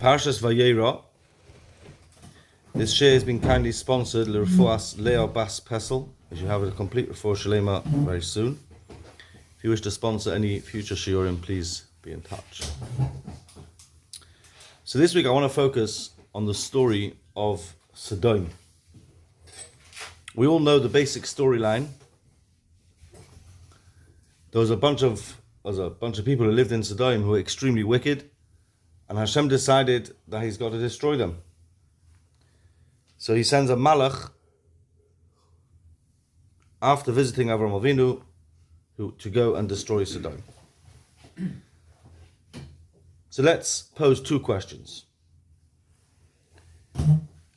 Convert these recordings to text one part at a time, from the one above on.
Parshas Vayero. This share has been kindly sponsored L'Refuas Leo Bas Pesel. You should have a complete Refuah Shalema very soon. If you wish to sponsor any future shiurim, please be in touch. So this week I want to focus on the story of Sedom. We all know the basic storyline. There was a bunch of people who lived in Sedom who were extremely wicked, and Hashem decided that he's got to destroy them. So he sends a malach after visiting Avrohom Avinu to go and destroy Sedom. So let's pose two questions.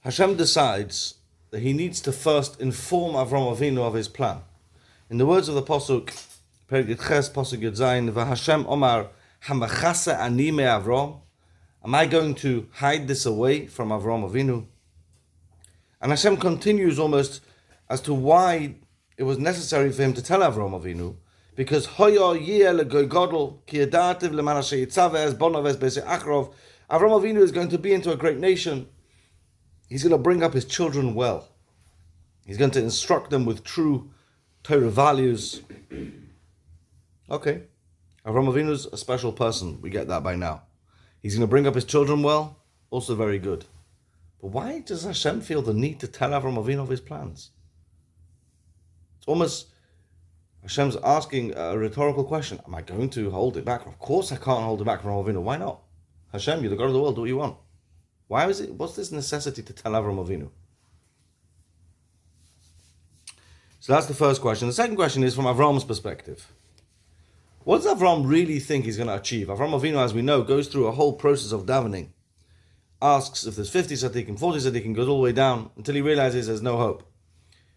Hashem decides that he needs to first inform Avrohom Avinu of his plan. In the words of the Pasuk, Perek Yitches, Pasuk Yud Zayin, V'Hashem Omar, Hamachase ani me Avrom. Am I going to hide this away from Avrohom Avinu? And Hashem continues almost as to why it was necessary for him to tell Avrohom Avinu, because Avrohom Avinu is going to be into a great nation. He's going to bring up his children well. He's going to instruct them with true Torah values. Okay, Avrohom Avinu is a special person. We get that by now. He's going to bring up his children well. Also very good. But why does Hashem feel the need to tell Avrohom Avinu of his plans? It's almost Hashem's asking a rhetorical question. Am I going to hold it back? Of course I can't hold it back from Avrohom Avinu. Why not? Hashem, you're the God of the world. Do what you want. What's this necessity to tell Avrohom Avinu? So that's the first question. The second question is from Avroham's perspective. What does Avrohom really think he's going to achieve? Avrohom Avinu, as we know, goes through a whole process of davening. Asks if there's 50 tzaddikim, 40 tzaddikim, goes all the way down until he realizes there's no hope.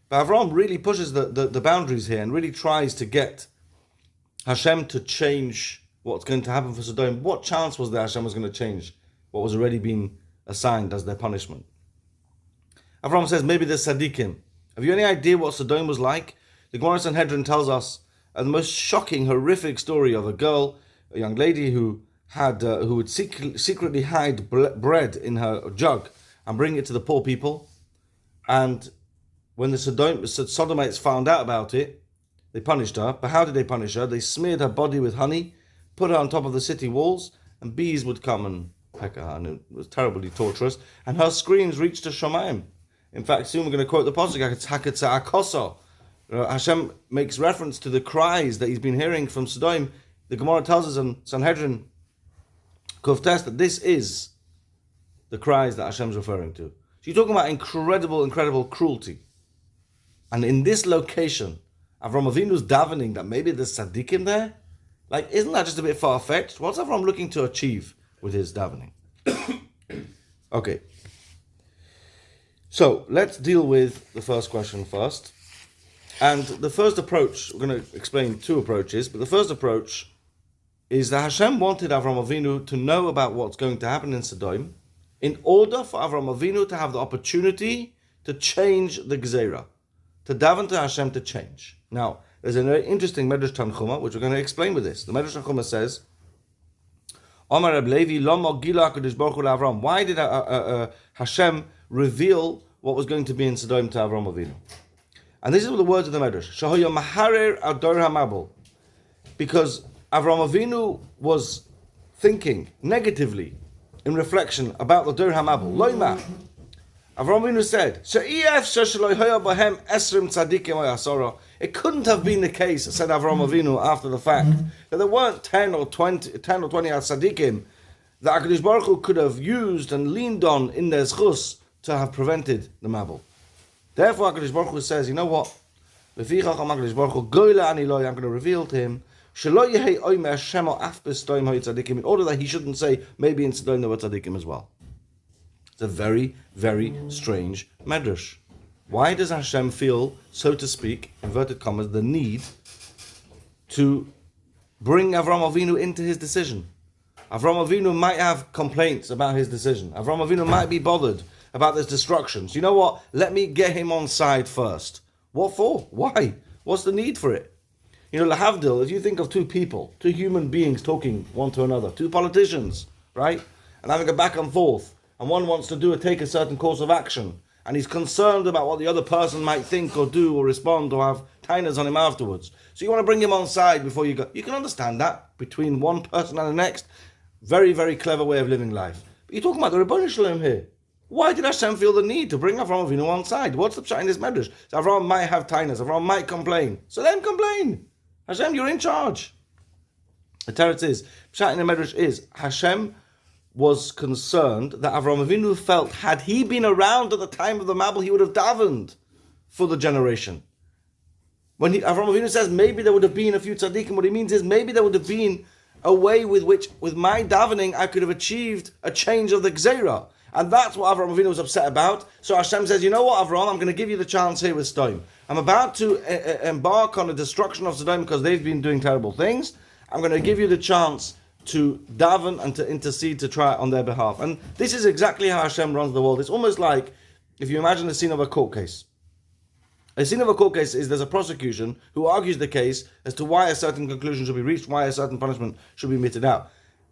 But Avrohom really pushes the boundaries here and really tries to get Hashem to change what's going to happen for Sedom. What chance was there Hashem was going to change what was already being assigned as their punishment? Avrohom says, maybe there's tzaddikim. Have you any idea what Sedom was like? The Gemara Sanhedrin tells us the most shocking, horrific story of a young lady who would secretly hide bread in her jug and bring it to the poor people. And when the Sodomites found out about it, they punished her. But how did they punish her? They smeared her body with honey, put her on top of the city walls, and bees would come and peck her, and it was terribly torturous. And her screams reached to Shamayim. In fact, soon we're going to quote the Pasuk, Hashem makes reference to the cries that he's been hearing from Sedom. The Gemara tells us in Sanhedrin Kuftes that this is the cries that Hashem's referring to. So you're talking about incredible cruelty. And in this location, Avrohom Avinu's davening that maybe there's tzaddikim there? Like, isn't that just a bit far-fetched? What's Avrohom looking to achieve with his davening? Okay. So, let's deal with the first question first. And the first approach, we're going to explain two approaches, but the first approach is that Hashem wanted Avrohom Avinu to know about what's going to happen in Sedom in order for Avrohom Avinu to have the opportunity to change the Gzeira, to daven to Hashem to change. Now, there's a very interesting Medrash Tanchuma, which we're going to explain with this. The Medrash Tanchuma says, Omar Reb Levi, Lomo Gila HaKadosh Baruch Hu LaAvram. Why did Hashem reveal what was going to be in Sedom to Avrohom Avinu? And this is the words of the Medrash. Shahoya Maharer Ador HaMabul. Because Avrohom Avinu was thinking negatively in reflection about the Dor HaMabul. Loima. Avrohom Avinu said, it couldn't have been the case, said Avrohom Avinu after the fact, that there weren't 10 or 20 tzaddikim that HaKadosh Baruch Hu could have used and leaned on in their zchus to have prevented the Mabul. Therefore, HaKadosh Baruch Hu says, you know what? I'm going to reveal to him in order that he shouldn't say, maybe in Sedom there were tzaddikim as well. It's a very, very strange medrash. Why does Hashem feel, so to speak, inverted commas, the need to bring Avrohom Avinu into his decision? Avrohom Avinu might have complaints about his decision. Avrohom Avinu might be bothered about this destruction. So you know what? Let me get him on side first. What for? Why? What's the need for it? You know, lahavdil, if you think of two people, two human beings talking one to another, two politicians, right? and having a back and forth, and one wants to take a certain course of action, and he's concerned about what the other person might think or do or respond or have tainas on him afterwards. So you want to bring him on side before you go. You can understand that between one person and the next. Very, very clever way of living life. But you're talking about the Rebbeinu Shalom here. Why did Hashem feel the need to bring Avrohom Avinu on side? What's the pshat in this medrash? So Avrohom might have tainas, Avrohom might complain. So let him complain. Hashem, you're in charge. The teretz is, pshat in the medrash is, Hashem was concerned that Avrohom Avinu felt, had he been around at the time of the Mabul, he would have davened for the generation. When Avrohom Avinu says maybe there would have been a few tzaddikim, what he means is maybe there would have been a way with which, with my davening, I could have achieved a change of the gzeira. And that's what Avrohom Avinu was upset about. So Hashem says, you know what, Avrohom, I'm going to give you the chance here with Sedom. I'm about to embark on the destruction of Sedom because they've been doing terrible things. I'm going to give you the chance to daven and to intercede to try on their behalf. And this is exactly how Hashem runs the world. It's almost like, if you imagine the scene of a court case. A scene of a court case is there's a prosecution who argues the case as to why a certain conclusion should be reached, why a certain punishment should be meted out.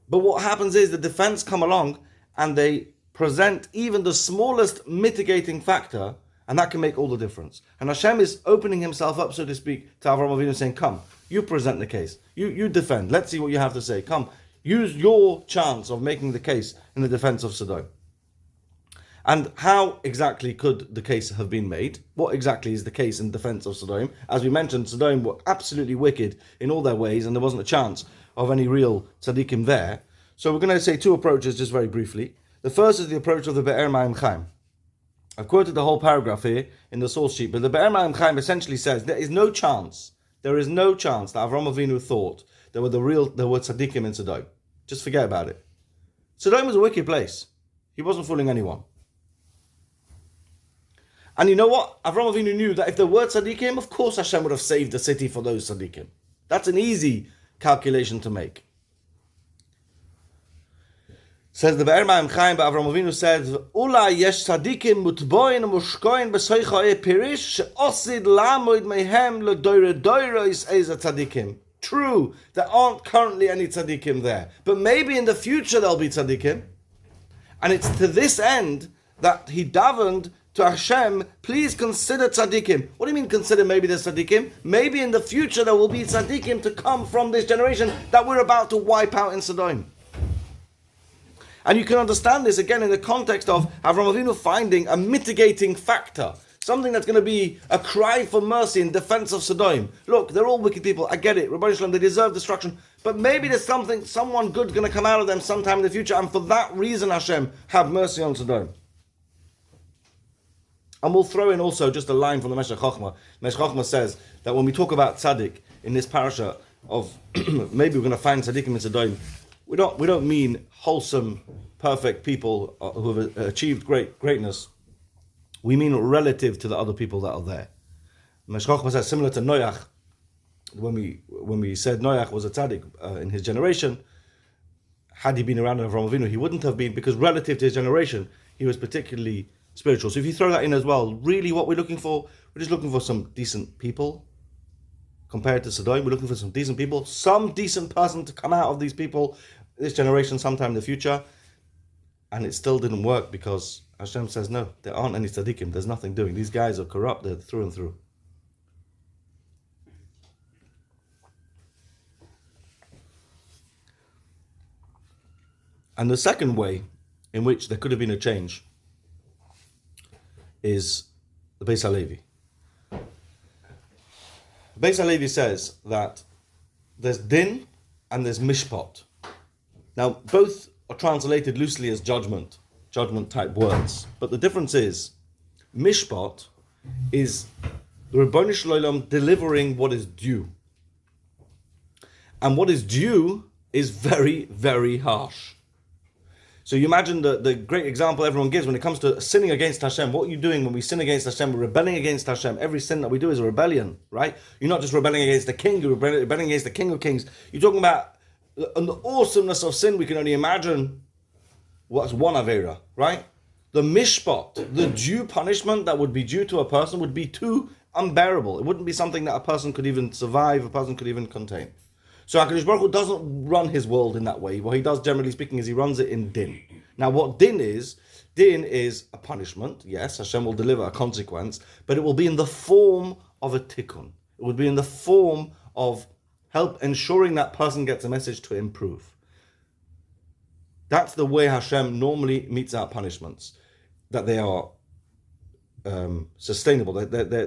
But what happens is the defense come along and they present even the smallest mitigating factor, and that can make all the difference. And Hashem is opening himself up, so to speak, to Avrohom Avinu, saying, come, you present the case. You defend. Let's see what you have to say. Come, use your chance of making the case in the defense of Sedom. And how exactly could the case have been made? What exactly is the case in defense of Sedom? As we mentioned, Sedom were absolutely wicked in all their ways, and there wasn't a chance of any real tzaddikim there. So we're going to say two approaches just very briefly. The first is the approach of the Be'er Mayim Chaim. I've quoted the whole paragraph here in the source sheet, but the Be'er Mayim Chaim essentially says there is no chance that Avrohom Avinu thought there were tzaddikim in Sedom. Just forget about it. Sedom was a wicked place. He wasn't fooling anyone. And you know what? Avrohom Avinu knew that if there were tzaddikim, of course Hashem would have saved the city for those tzaddikim. That's an easy calculation to make. Says the Be'er Mayim Chaim, but Avrohom Avinu says, "Ula yesh tzaddikim mutboin mushkoin b'soicha pirish she'osid lamoid mehem ledoire doiros eza tzaddikim." True, there aren't currently any tzaddikim there, but maybe in the future there'll be tzaddikim, and it's to this end that he davened to Hashem, please consider tzaddikim. What do you mean consider maybe there's tzaddikim? Maybe in the future there will be tzaddikim to come from this generation that we're about to wipe out in Sedom. And you can understand this again in the context of Avrohom Avinu finding a mitigating factor, something that's going to be a cry for mercy in defense of Sedom. Look, they're all wicked people. I get it. Rebbeinu Shalom, they deserve destruction. But maybe there's someone good going to come out of them sometime in the future. And for that reason, Hashem, have mercy on Sedom. And we'll throw in also just a line from the Meshech Chochmah. Meshech Chochmah says that when we talk about tzaddik in this Parsha of maybe we're going to find tzaddikim in Sedom, we don't mean wholesome, perfect people who have achieved greatness. We mean relative to the other people that are there. Meshech Chochmah says similar to Noach. When we said Noach was a tzaddik in his generation, had he been around in Avrohom Avinu, he wouldn't have been, because relative to his generation, he was particularly spiritual. So if you throw that in as well, really what we're looking for, we're just looking for some decent people. Compared to Sedom, we're looking for some decent people, some decent person to come out of these people, this generation, sometime in the future. And it still didn't work because Hashem says, no, there aren't any tzaddikim, there's nothing doing. These guys are corrupt, they're through and through. And the second way in which there could have been a change is the Beis HaLevi. Beis HaLevi says that there's din and there's mishpat. Now, both are translated loosely as judgment type words. But the difference is, mishpat is the Rebbeinu Shalom delivering what is due. And what is due is very, very harsh. So you imagine the great example everyone gives when it comes to sinning against Hashem. What are you doing when we sin against Hashem? We're rebelling against Hashem. Every sin that we do is a rebellion, right? You're not just rebelling against the king, you're rebelling against the King of Kings. You're talking about the awesomeness of sin. We can only imagine what's one Avera, right? The mishpat, the due punishment that would be due to a person would be too unbearable. It wouldn't be something that a person could even survive, a person could even contain. So HaKadosh Baruch Hu doesn't run his world in that way. What he does, generally speaking, is he runs it in din. Now, what din is a punishment. Yes, Hashem will deliver a consequence, but it will be in the form of a tikkun. It would be in the form of help ensuring that person gets a message to improve. That's the way Hashem normally metes out punishments, that they are sustainable.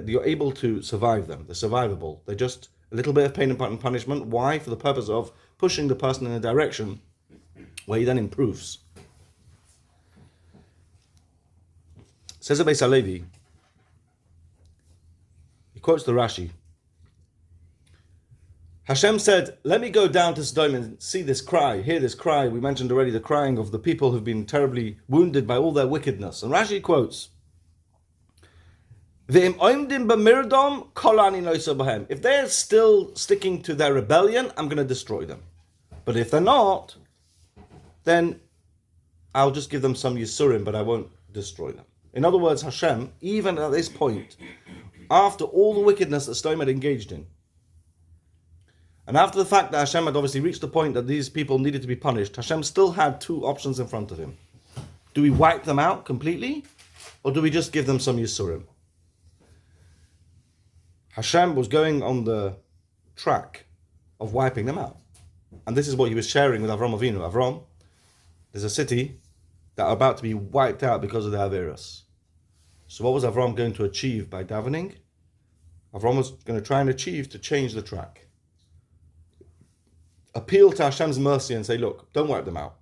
You're able to survive them. They're survivable. They're just a little bit of pain and punishment. Why? For the purpose of pushing the person in a direction where he then improves. Says Abei Salevi, he quotes the Rashi. Hashem said, let me go down to Sedom and see this cry, hear this cry. We mentioned already the crying of the people who've been terribly wounded by all their wickedness. And Rashi quotes, if they're still sticking to their rebellion, I'm going to destroy them. But if they're not, then I'll just give them some Yisurim, but I won't destroy them. In other words, Hashem, even at this point, after all the wickedness that Sedom had engaged in, and after the fact that Hashem had obviously reached the point that these people needed to be punished, Hashem still had two options in front of him. Do we wipe them out completely, or do we just give them some Yisurim? Hashem was going on the track of wiping them out. And this is what he was sharing with Avrohom Avinu. Avrohom, there's a city that are about to be wiped out because of the Averos. So what was Avrohom going to achieve by davening? Avrohom was going to try and achieve to change the track. Appeal to Hashem's mercy and say, look, don't wipe them out.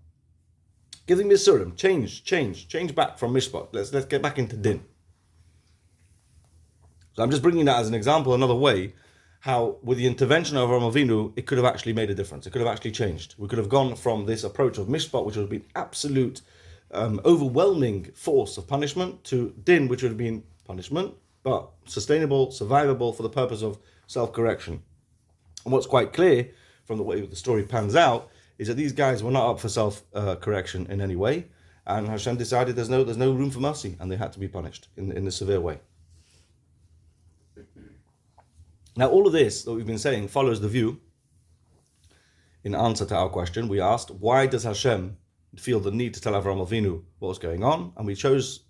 Give them Yisurim, change back from Mishpat. Let's get back into Din. So I'm just bringing that as an example, another way, how with the intervention of Avrohom Avinu, it could have actually made a difference. It could have actually changed. We could have gone from this approach of Mishpat, which would have been absolute, overwhelming force of punishment, to Din, which would have been punishment, but sustainable, survivable for the purpose of self-correction. And what's quite clear from the way the story pans out is that these guys were not up for self-correction in any way, and Hashem decided there's no room for mercy, and they had to be punished in a severe way. Now, all of this that we've been saying follows the view, in answer to our question, we asked, why does Hashem feel the need to tell Avrohom Avinu what was going on? And we chose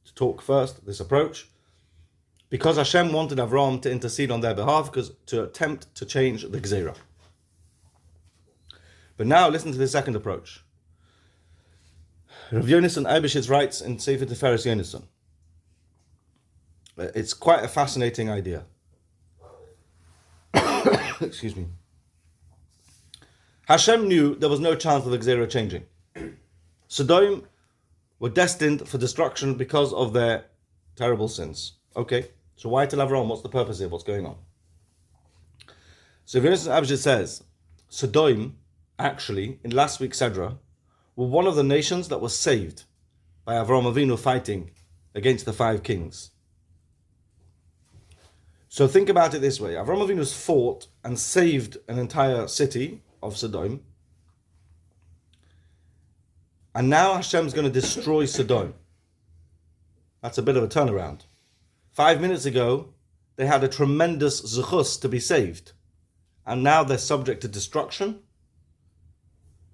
to talk first, this approach, because Hashem wanted Avrohom to intercede on their behalf, to attempt to change the Gzeirah. But now listen to the second approach. Rav Yonason Eibeshitz writes in Sefer Tiferes Yonason. It's quite a fascinating idea. Excuse me. Hashem knew there was no chance of the Gzeirah changing. Sedom were destined for destruction because of their terrible sins. Okay, so why tell Avrohom? What's the purpose here? What's going on? So Rav Yonason Eibeshitz says, Sedom, actually, in last week's Sedra, were one of the nations that was saved by Avrohom Avinu fighting against the 5 kings. So think about it this way. Avrohom Avinu's fought and saved an entire city of Sedom. And now Hashem's going to destroy Sedom. That's a bit of a turnaround. 5 minutes ago, they had a tremendous zechus to be saved. And now they're subject to destruction.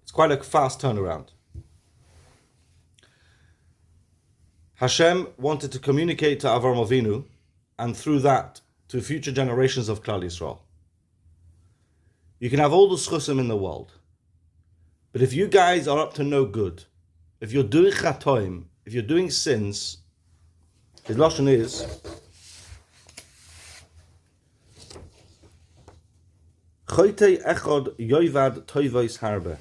It's quite a fast turnaround. Hashem wanted to communicate to Avrohom Avinu, and through that, to future generations of Klal Yisrael. You can have all the schusim in the world, but if you guys are up to no good, if you're doing chatoim, if you're doing sins, his lashon is choitei echad yoivad toivos harbe.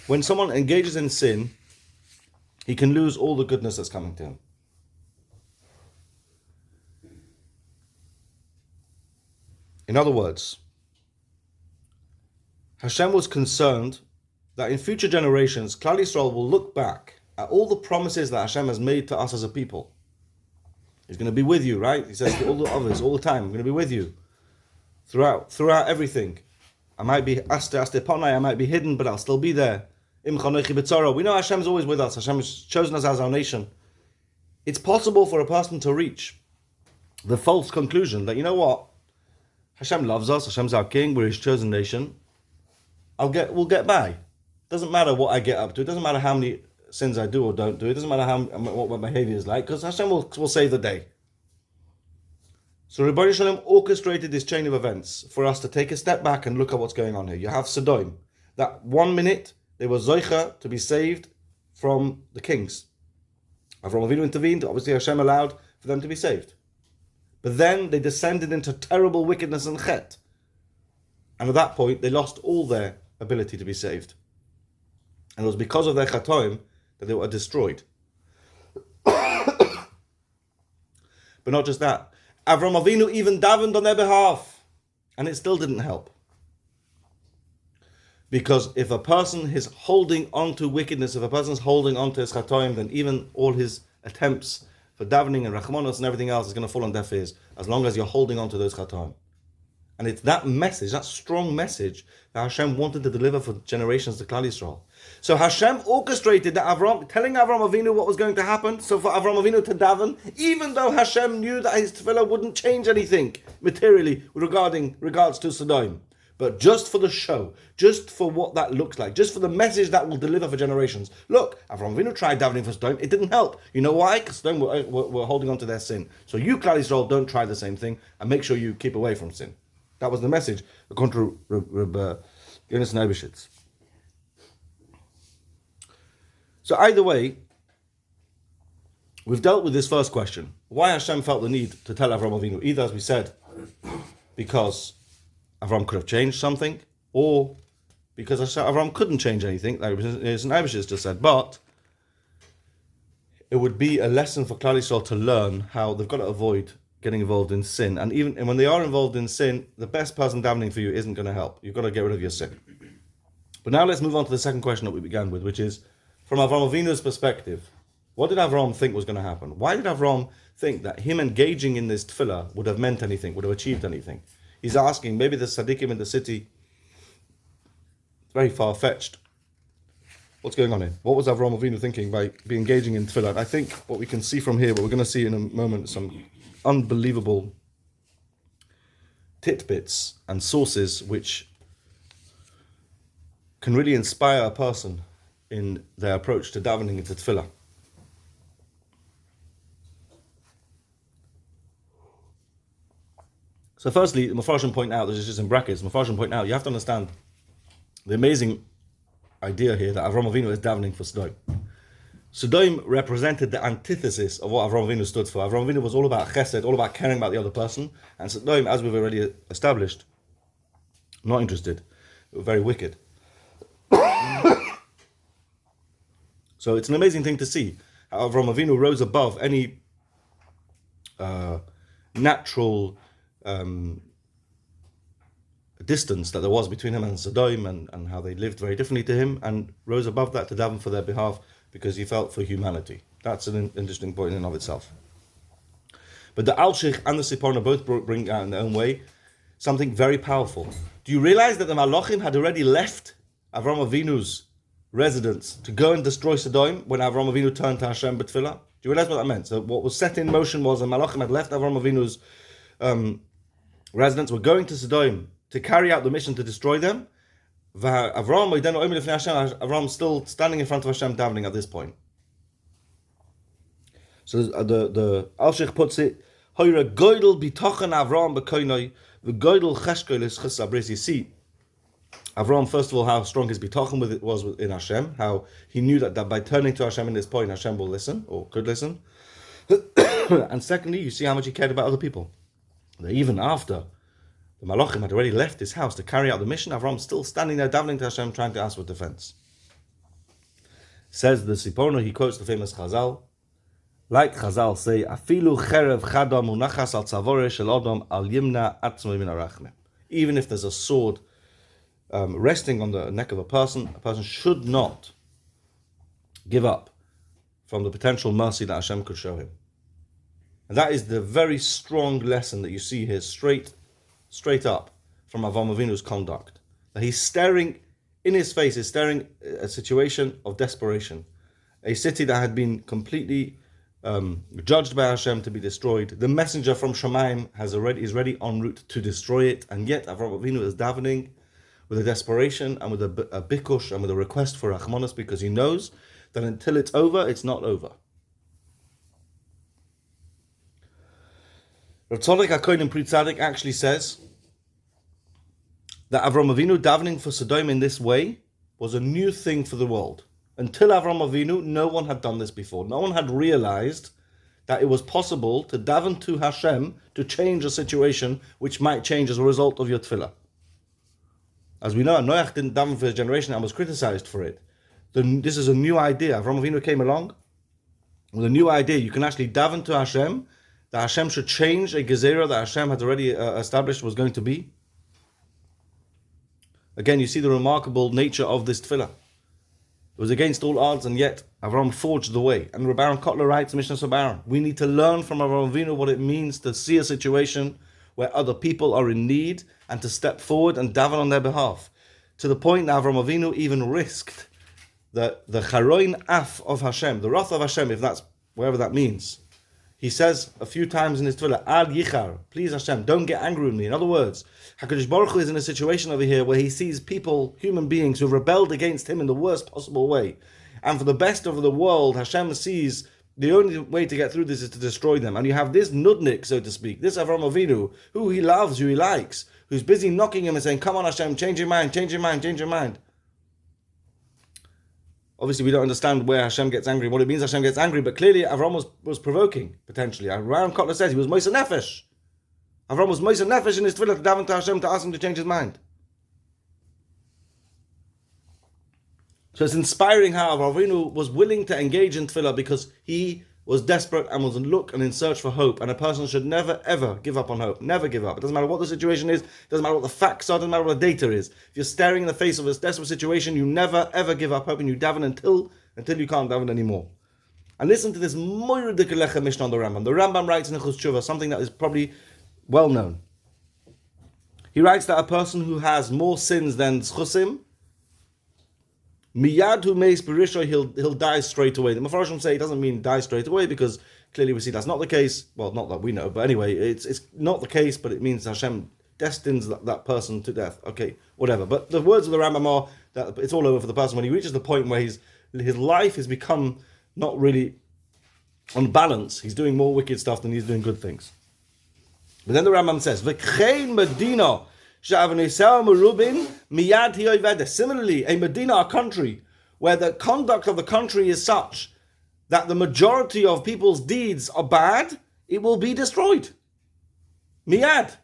When someone engages in sin, he can lose all the goodness that's coming to him. In other words, Hashem was concerned that in future generations, Klal Yisrael will look back at all the promises that Hashem has made to us as a people. He's going to be with you, right? He says to all the others all the time, I'm going to be with you throughout everything. I might be aste ponai, I might be hidden, but I'll still be there. We know Hashem's always with us. Hashem has chosen us as our nation. It's possible for a person to reach the false conclusion that, you know what? Hashem loves us, Hashem's our king, we're his chosen nation. We'll get by. Doesn't matter what I get up to. It doesn't matter how many sins I do or don't do. It doesn't matter what my behavior is like, because Hashem will save the day. So Rebbeinu Shalom orchestrated this chain of events for us to take a step back and look at what's going on here. You have Sedom. That 1 minute, they were Zoicha to be saved from the kings. Avrohom Avinu intervened. Obviously Hashem allowed for them to be saved. But then they descended into terrible wickedness and chet. And at that point, they lost all their ability to be saved. And it was because of their chatoim that they were destroyed. But not just that. Avrohom Avinu even davened on their behalf. And it still didn't help. Because if a person is holding on to wickedness, if a person is holding on to his chatoim, then even all his attempts for davening and rachmanos and everything else is going to fall on deaf ears, as long as you're holding on to those chatoim. And it's that message, that strong message, that Hashem wanted to deliver for generations to Klal Yisrael. So Hashem orchestrated that telling Avrohom Avinu what was going to happen, so for Avrohom Avinu to daven, even though Hashem knew that his tefillah wouldn't change anything materially regards to Sedom. But just for the show, just for what that looks like, just for the message that will deliver for generations. Look, Avrohom Avinu tried davening for Sedom, it didn't help. You know why? Because Sedom were holding on to their sin. So you, Klal Yisrael, don't try the same thing, and make sure you keep away from sin. That was the message, according to Rabbi Yonis Neibishitz. So either way, we've dealt with this first question. Why Hashem felt the need to tell Avrohom Avinu, either, as we said, because Avram could have changed something, or because Avram couldn't change anything, like Yonis Neibishitz just said. But it would be a lesson for Klal Yisrael to learn how they've got to avoid getting involved in sin. And when they are involved in sin, the best person davening for you isn't going to help. You've got to get rid of your sin. But now let's move on to the second question that we began with, which is, from Avrohom Avinu's perspective, what did Avrohom think was going to happen? Why did Avrohom think that him engaging in this tefillah would have meant anything, would have achieved anything? He's asking, maybe the tzaddikim in the city, it's very far-fetched. What's going on here? What was Avrohom Avinu thinking by engaging in tefillah? I think what we can see from here, what we're going to see in a moment, some unbelievable titbits and sources which can really inspire a person in their approach to davening into tefillah. So firstly, the Mefarshim point out, this is just in brackets, Mefarshim point out, you have to understand the amazing idea here that Avrohom Avinu is davening for Sedom. Sedom represented the antithesis of what Avrohom Avinu stood for. Avrohom Avinu was all about chesed, all about caring about the other person, and Sedom, as we've already established, not interested. They were very wicked. So it's an amazing thing to see how Avrohom Avinu rose above any natural distance that there was between him and Sedom, and how they lived very differently to him, and rose above that to daven for their behalf because he felt for humanity. That's an interesting point in and of itself. But the Alshich and the Sipporna both bring out in their own way something very powerful. Do you realize that the Malachim had already left Avrohom Avinu's residence to go and destroy Sedom when Avrohom Avinu turned to Hashem b'tefillah? Do you realize what that meant? So what was set in motion was the Malachim had left Avrohom Avinu's residence, were going to Sedom to carry out the mission to destroy them. Avram still standing in front of Hashem davening at this point. So the Alshich puts it, Hoyra goydel bitochen Avram b'koinoi, the goydel cheshkoil is chesabris. You see, Avram, first of all, how strong his bitochen was in Hashem, how he knew that by turning to Hashem in this point, Hashem will listen, or could listen. And secondly, you see how much he cared about other people. That even after the Malachim had already left his house to carry out the mission, Avram still standing there davening to Hashem, trying to ask for defense. Says the Sipporna, he quotes the famous Chazal, like Chazal say, Afilu cherev chadam unachas al tzavore shel odom al yimna atzmo min arachme. Even if there's a sword resting on the neck of a person should not give up from the potential mercy that Hashem could show him. And that is the very strong lesson that you see here, straight up from Avrohom Avinu's conduct. That he's staring in his face, is staring at a situation of desperation. A city that had been completely judged by Hashem to be destroyed. The messenger from Shamayim is already en route to destroy it, and yet Avrohom Avinu is davening with a desperation and with a bikush and with a request for rachmanos, because he knows that until it's over, it's not over. Rav Tzadok HaKohen in Pri Tzadik actually says that Avrohom Avinu davening for Sedom in this way was a new thing for the world. Until Avrohom Avinu, no one had done this before. No one had realized that it was possible to daven to Hashem to change a situation which might change as a result of your tefillah. As we know, Noach didn't daven for his generation and was criticized for it. This is a new idea. Avrohom Avinu came along with a new idea. You can actually daven to Hashem, that Hashem should change a gezerah that Hashem had already established was going to be. Again, you see the remarkable nature of this tefillah. It was against all odds, and yet Avram forged the way. And Rabbi Aaron Kotler writes, Mishnah Sabaron, we need to learn from Avram Avinu what it means to see a situation where other people are in need and to step forward and daven on their behalf. To the point that Avram Avinu even risked the charoin af of Hashem, the wrath of Hashem, if that's wherever that means. He says a few times in his tefillah, Al Yichar, please Hashem, don't get angry with me. In other words, HaKadosh Baruch Hu is in a situation over here where he sees people, human beings, who have rebelled against him in the worst possible way. And for the best of the world, Hashem sees the only way to get through this is to destroy them. And you have this nudnik, so to speak, this Avram Avinu, who he loves, who he likes, who's busy knocking him and saying, come on Hashem, change your mind, change your mind, change your mind. Obviously, we don't understand where Hashem gets angry, what it means Hashem gets angry, but clearly Avram was provoking, potentially. Aaron Kotler says he was Moisa Nefesh. Avram was Moisa Nefesh in his tefillah to daven to Hashem to ask him to change his mind. So it's inspiring how Avram Avinu was willing to engage in tefillah because he was desperate and was on look and in search for hope. And a person should never, ever give up on hope. Never give up. It doesn't matter what the situation is. It doesn't matter what the facts are. It doesn't matter what the data is. If you're staring in the face of a desperate situation, you never, ever give up hope and you daven until you can't daven anymore. And listen to this Moiridik Alecha Mishnah on the Rambam. The Rambam writes in the Chus Tshuva something that is probably well known. He writes that a person who has more sins than Zchusim, Miyad hu meis berisho, he'll die straight away. The Mepharshim say it doesn't mean die straight away because clearly we see that's not the case. Well, not that we know, but anyway, it's not the case. But it means Hashem destines that person to death. Okay, whatever. But the words of the Rambam are that it's all over for the person when he reaches the point where his life has become not really on balance. He's doing more wicked stuff than he's doing good things. But then the Rambam says, "V'chein Medina." Similarly, a Medina, a country, where the conduct of the country is such that the majority of people's deeds are bad, it will be destroyed. Miyad.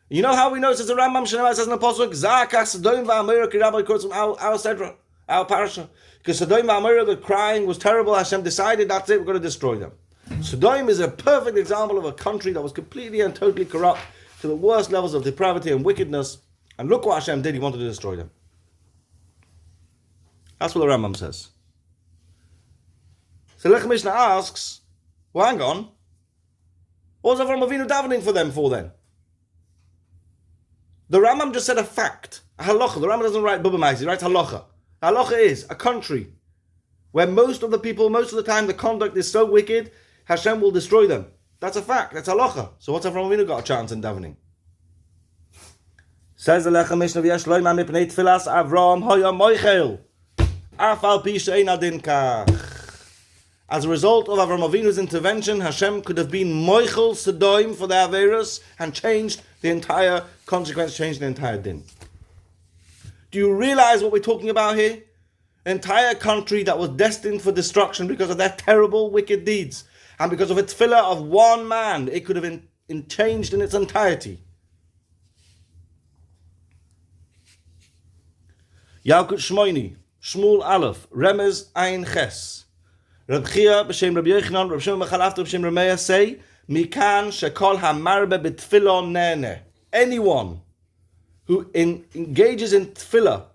You know how we know it says the Rambam Shanamah says in the Pasuk, Zakas Sedom va'Amora Kirabay quotes from our Sedra, our Parsha. Because Sedom va'Amora, the crying was terrible, Hashem decided that's it, we're going to destroy them. Sedom is a perfect example of a country that was completely and totally corrupt to the worst levels of depravity and wickedness, and look what Hashem did, he wanted to destroy them. That's what the Rambam says. So Lech Mishnah asks, well, hang on, what was Avrohom Avinu davening for them for then? The Rambam just said a fact, a halacha. The Rambam doesn't write Bubamais, he writes halacha. Halacha is a country where most of the people, most of the time, the conduct is so wicked, Hashem will destroy them. That's a fact. That's halacha. So what's Avrohom Avinu got a chance in davening? Says the Lechem Mishnah v'yesh loy ma mipnei tfilas Avrohom hoya moichel af al pi she'ein adin kach. As a result of Avrohom Avinu's intervention, Hashem could have been moichel Sedom for the Averos and changed the entire consequence, changed the entire din. Do you realize what we're talking about here? An entire country that was destined for destruction because of their terrible, wicked deeds. And because of a tefillah of one man, it could have been changed in its entirety. Yalkut Shmoini, Shmuel Aleph, Remez Ein Ches. Reb Chia, b'shem Reb Yochanan, Reb Shimon Bechalafta, b'shem Remeah say, Mikan shekol hamarbe b'tfilo nene. Anyone who engages in tefillah,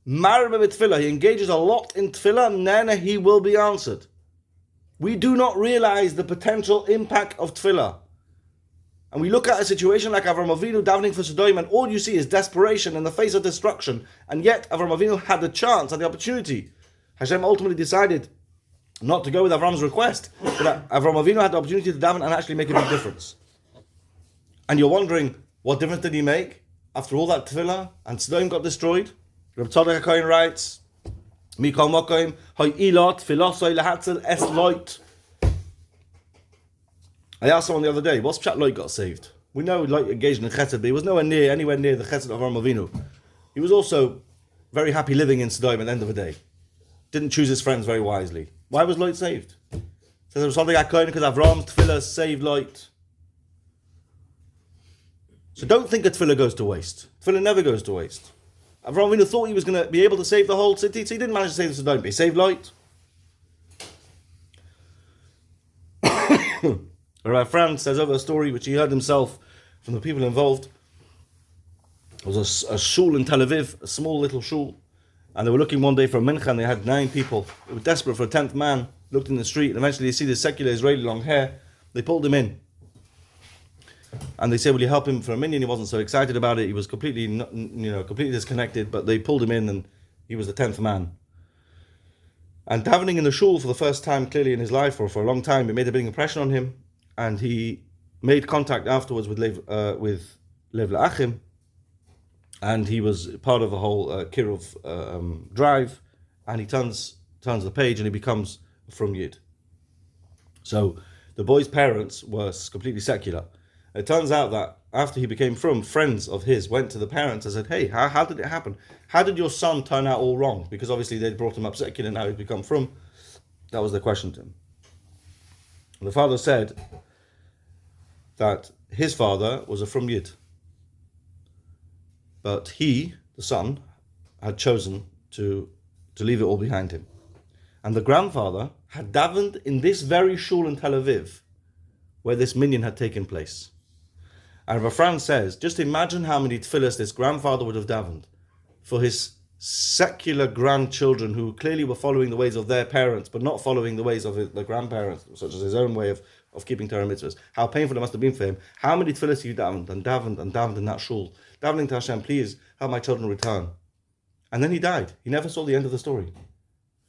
marbe b'tfillah, he engages a lot in tefillah, nene, he will be answered. We do not realize the potential impact of tefillah. And we look at a situation like Avrohom Avinu davening for Sedom, and all you see is desperation in the face of destruction. And yet Avrohom Avinu had the chance, had the opportunity. Hashem ultimately decided not to go with Avram's request, but Avrohom Avinu had the opportunity to daven and actually make a big difference. And you're wondering, what difference did he make? after all that tefillah, and Sedom got destroyed, Reb Tzadok HaKohen writes, Mikol Mokoim, Hoy Ilot, Philosoi Lehatzel Es Loit. I asked someone the other day, what's Pshat Loit got saved? We know Loit engaged in Chesed, but he was anywhere near the Chesed of Avrohom Avinu. He was also very happy living in Sedom at the end of the day. Didn't choose his friends very wisely. Why was Loit saved? Says there was something because Avrohom's tefillah saved Loit. So don't think a tefillah goes to waste. Tefillah never goes to waste. Avrohom Avinu thought he was going to be able to save the whole city, so he didn't manage to save the Sedom, but he saved Loit. Rabbi Franz says over a story which he heard himself from the people involved. It was a shul in Tel Aviv, a small little shul, and they were looking one day for a mincha, and they had 9 people. They were desperate for a 10th man, looked in the street, and eventually they see this secular Israeli long hair. They pulled him in. And they said, will you help him for a minyan? He wasn't so excited about it. He was completely disconnected, but they pulled him in, and he was the 10th man. And davening in the shul for the first time, clearly in his life, or for a long time, it made a big impression on him. And he made contact afterwards with Lev La'achim, and he was part of the whole Kiruv drive, and he turns the page and he becomes from Yid. So the boy's parents were completely secular. It turns out that after he became from, friends of his went to the parents and said, hey, how did it happen? How did your son turn out all wrong? Because obviously they'd brought him up secular, now he'd become from. That was the question to him. And the father said that his father was a from Yid. But he, the son, had chosen to leave it all behind him. And the grandfather had davened in this very shul in Tel Aviv, where this minyan had taken place. And Rabbi Franz says, just imagine how many tefillahs this grandfather would have davened for his secular grandchildren who clearly were following the ways of their parents, but not following the ways of the grandparents, such as his own way of keeping Torah mitzvahs. How painful it must have been for him. How many tefillahs he davened in that shul, davening to Hashem, please have my children return. And then he died. He never saw the end of the story.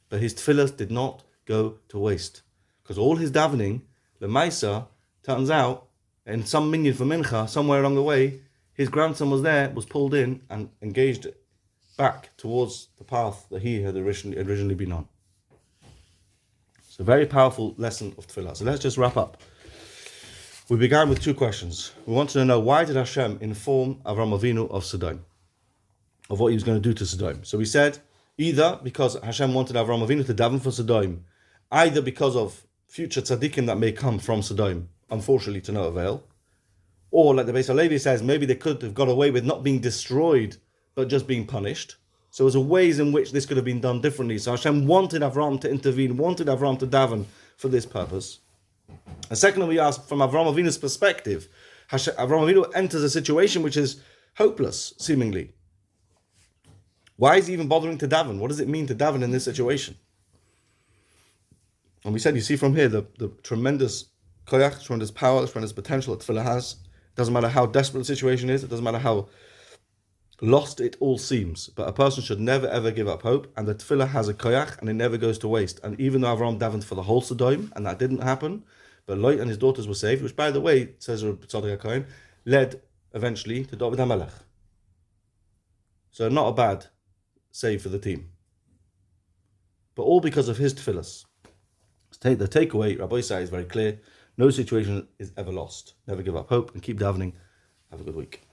But his tefillahs did not go to waste, because all his davening, the Maisa, turns out, in some minyan for mincha, somewhere along the way, his grandson was there, was pulled in, and engaged back towards the path that he had originally been on. It's a very powerful lesson of tefillah. So let's just wrap up. We began with 2 questions. We wanted to know, why did Hashem inform Avrohom Avinu of Sedom, of what he was going to do to Sedom? So we said, either because Hashem wanted Avrohom Avinu to daven for Sedom, either because of future tzaddikim that may come from Sedom, unfortunately to no avail, or like the Beis HaLevi says, maybe they could have got away with not being destroyed, but just being punished. So there's ways in which this could have been done differently. So Hashem wanted Avrohom to intervene, wanted Avrohom to daven for this purpose. And secondly, we asked, from Avrohom Avinu's perspective, Avrohom Avinu enters a situation which is hopeless, seemingly. Why is he even bothering to daven? What does it mean to daven in this situation? And we said, you see from here, the tremendous koyach, tremendous power, tremendous potential that tefillah has. It doesn't matter how desperate the situation is, it doesn't matter how lost it all seems, but a person should never ever give up hope, and the tefillah has a koyach, and it never goes to waste. And even though Avrohom davened for the whole Sedom, and that didn't happen, but Lot and his daughters were saved, which, by the way, says Tzadok HaKohen, led eventually to David HaMelech. So not a bad save for the team. But all because of his tefillahs. The takeaway, Rabbi Isai, is very clear. No situation is ever lost. Never give up hope, and keep davening. Have a good week.